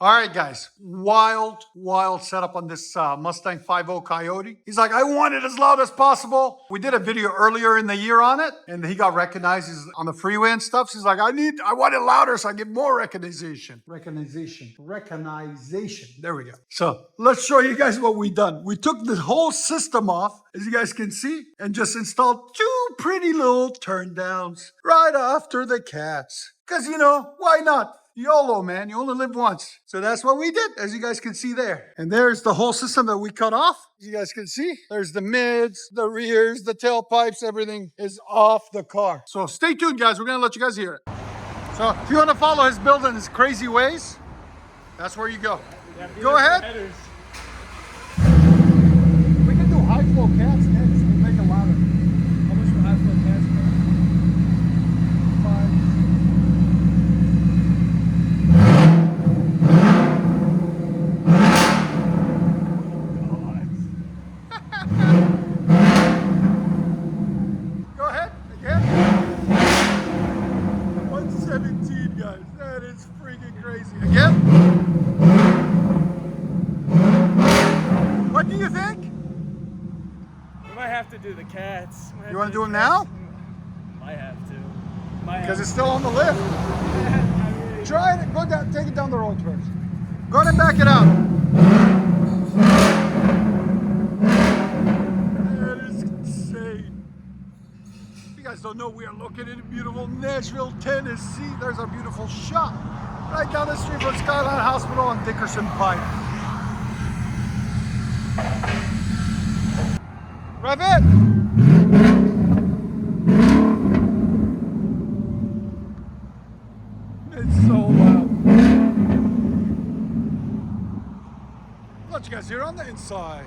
All right, guys. Wild setup on this Mustang 5.0 Coyote. He's like, I want it as loud as possible. We did a video earlier in the year on it, and he got recognized. He's on the freeway and stuff. So he's like, I want it louder so I get more recognition. Recognition. There we go. So let's show you guys what we done. We took the whole system off, as you guys can see, and just installed two pretty little turn downs right after the cats. Because, why not? YOLO, man. You only live once. So that's what we did, as you guys can see there. And there's the whole system that we cut off. As you guys can see, there's the mids, the rears, the tailpipes, everything is off the car. So stay tuned, guys. We're going to let you guys hear it. So if you want to follow his build and his crazy ways, that's where you go. Go ahead. We can do high flow cats next. We'll make it louder. How much for high flow cats? 5. Go ahead, again. 117, guys. That is freaking crazy. Again. What do you think? We might have to do the cats. You want to do them now? Might have to. Because it's still on the lift. Try it. Go down. Take it down the road first. Go ahead and back it out. That is insane. If you guys don't know, we are located in beautiful Nashville, Tennessee. There's our beautiful shop right down the street from Skyline Hospital on Dickerson Pike. Rev it! It's so loud. Let you guys hear on the inside.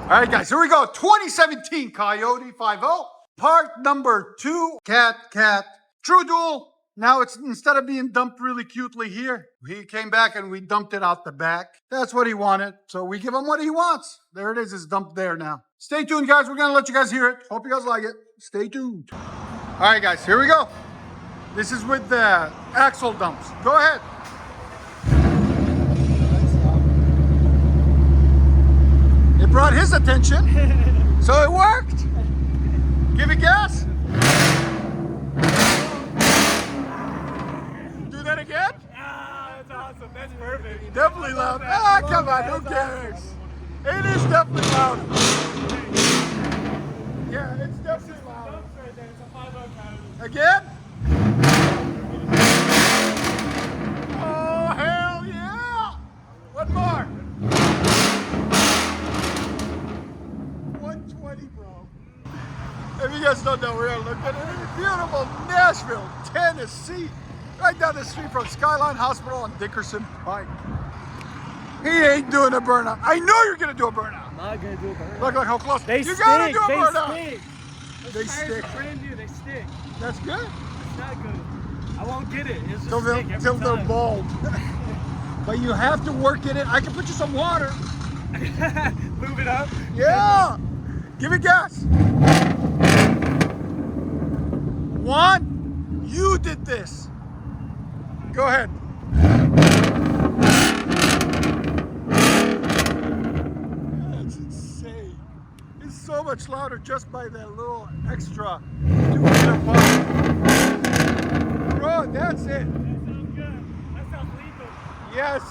All right, guys, here we go. 2017 Coyote 5.0, part number 2, cat. True dual. Now it's, instead of being dumped really cutely here, he came back and we dumped it out the back. That's what he wanted. So we give him what he wants. There it is. It's dumped there now. Stay tuned, guys. We're going to let you guys hear it. Hope you guys like it. Stay tuned. All right, guys, here we go. This is with the axle dumps. Go ahead. It brought his attention, so it worked. Give it gas. Do that again? Ah, that's awesome. That's perfect. Definitely loud. Ah, come on, who cares? It is definitely loud. Yeah, it's definitely loud. It's a 5.0 Coyote. Again? Oh, hell yeah! One more. 120, bro. If you guys don't know, we're looking at beautiful Nashville, Tennessee. Right down the street from Skyline Hospital on Dickerson Pike. He ain't doing a burnout. I know you're gonna do a burnout. I'm not gonna do a burnout. Look how close. They you stick. gotta do a They burnout. stick. They stick. Brand new. They stick. That's good. It's not good. I won't get it. It's just Till stick every they're time. bald. But you have to work in it. I can put you some water. Move it up. Yeah. Give it gas. 1. You did this. Go ahead. That's insane. It's so much louder just by that little extra 2 minute pump. Bro, that's it. That sounds good. That sounds lethal. Yes.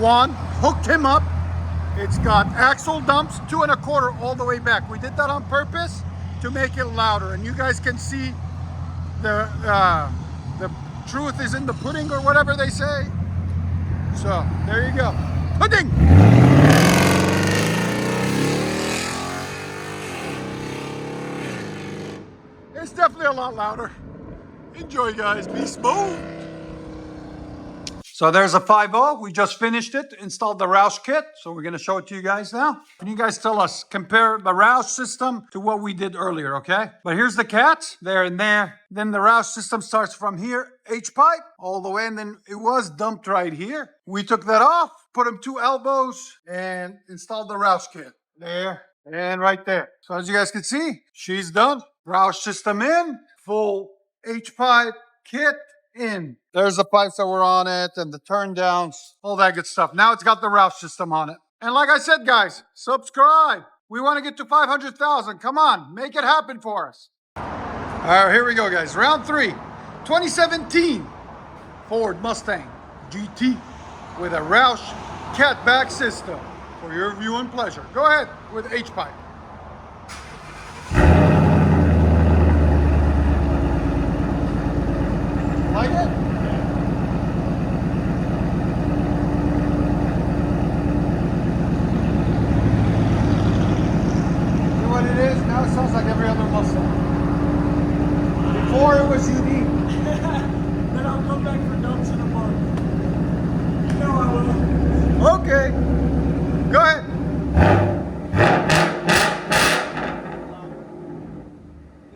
one, hooked him up. It's got axle dumps, 2 1/4 all the way back. We did that on purpose to make it louder, and you guys can see the truth is in the pudding or whatever they say. So there you go, pudding. It's definitely a lot louder. Enjoy, guys. Be smooth. So there's a 5.0. We just finished it, installed the ROUSH kit. So we're going to show it to you guys now. Can you guys tell us, compare the ROUSH system to what we did earlier, okay? But here's the cats, there and there. Then the ROUSH system starts from here, H-pipe, all the way, and then it was dumped right here. We took that off, put them 2 elbows, and installed the ROUSH kit. There and right there. So as you guys can see, she's done. ROUSH system in, full H-pipe kit in. There's the pipes that were on it and the turn downs, all that good stuff. Now it's got the ROUSH system on it. And like I said, guys, subscribe. We want to get to 500,000. Come on, make it happen for us. All right, here we go, guys. Round 3, 2017 Ford Mustang GT with a ROUSH cat back system for your view and pleasure. Go ahead with H-pipe. Like it? See what it is? Now it sounds like every other Mustang. Before it was unique. Then I'll come back for dumps in a month. You know I will. Okay. Go ahead.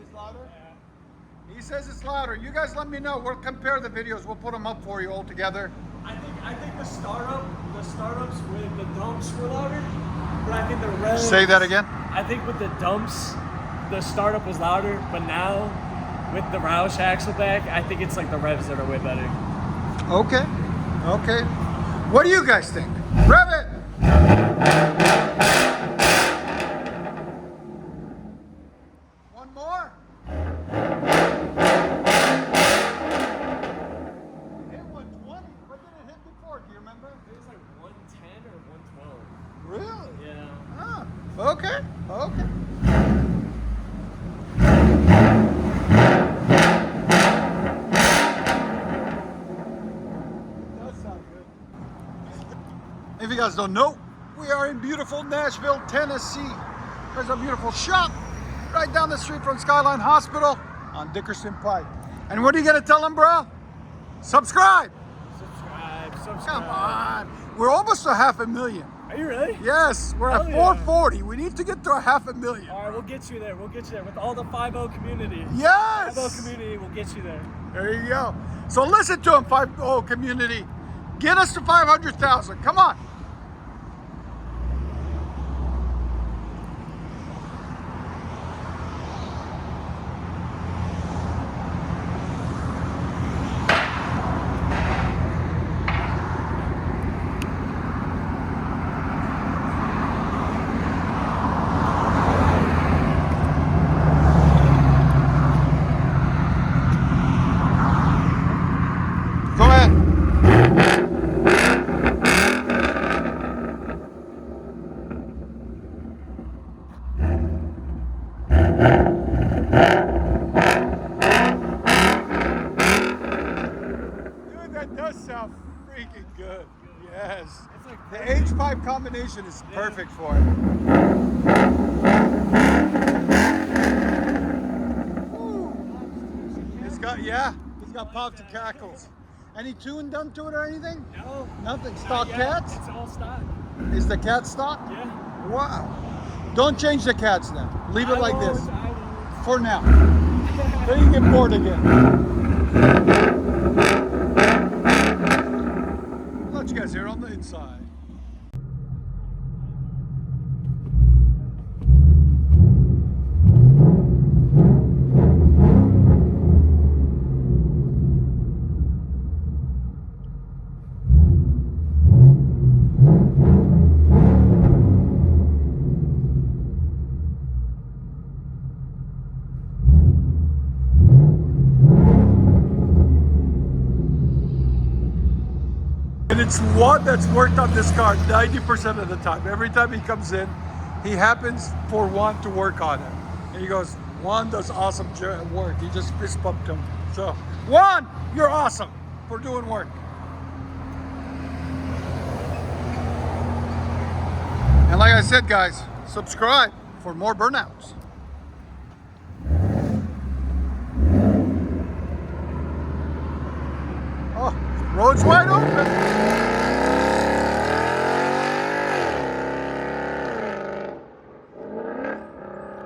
Is louder? Yeah. He says it's louder. You guys let me know. We'll compare the videos. We'll put them up for you all together. I think the startups with the dumps were louder, but I think the Revs. Say that again. I think with the dumps, the startup was louder, but now with the ROUSH axle back, I think it's like the Revs that are way better. Okay. Okay. What do you guys think? Rev it. One more. It hit 120. What did it hit before? Do you remember? It was like 110 or 112. Really? Yeah. Ah, okay. Okay. That sounds good. If you guys don't know, we are in beautiful Nashville, Tennessee. There's a beautiful shop right down the street from Skyline Hospital on Dickerson Pike. And what are you gonna tell them, bro? Subscribe. Subscribe. Come on. We're almost to 500,000. Are you really? Yes, we're Hell at yeah. 440. We need to get to 500,000. All right, we'll get you there. We'll get you there with all the 5.0 community. Yes. 5.0 community will get you there. There you go. So listen to him, 5.0 community. Get us to 500,000. Come on. Go ahead. Dude, that does sound freaking good. Yes. It's like The H-pipe combination is perfect for it. Ooh. It's got, yeah, it's got pops and cackles. Any tune done to it or anything? No. Nothing. Stock Not yet. cats? It's all stock. Is the cat stock? Yeah. Wow. Don't change the cats now. Leave it like this. I won't. For now. Then you get bored again. I'll let you guys hear it on the inside. And it's Juan that's worked on this car 90% of the time. Every time he comes in, he happens for Juan to work on it. And he goes, Juan does awesome work. He just fist bumped him. So, Juan, you're awesome for doing work. And like I said, guys, subscribe for more burnouts. Oh, road's wide open.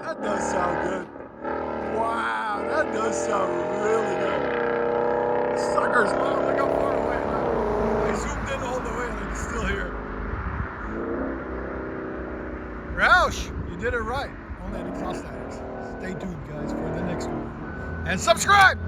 That does sound good. Wow, that does sound really good. Suckers, wow, look how far away now. I zoomed in all the way and I can still hear it. Roush, you did it right. Only an exhaust addicts. Stay tuned, guys, for the next one. And subscribe!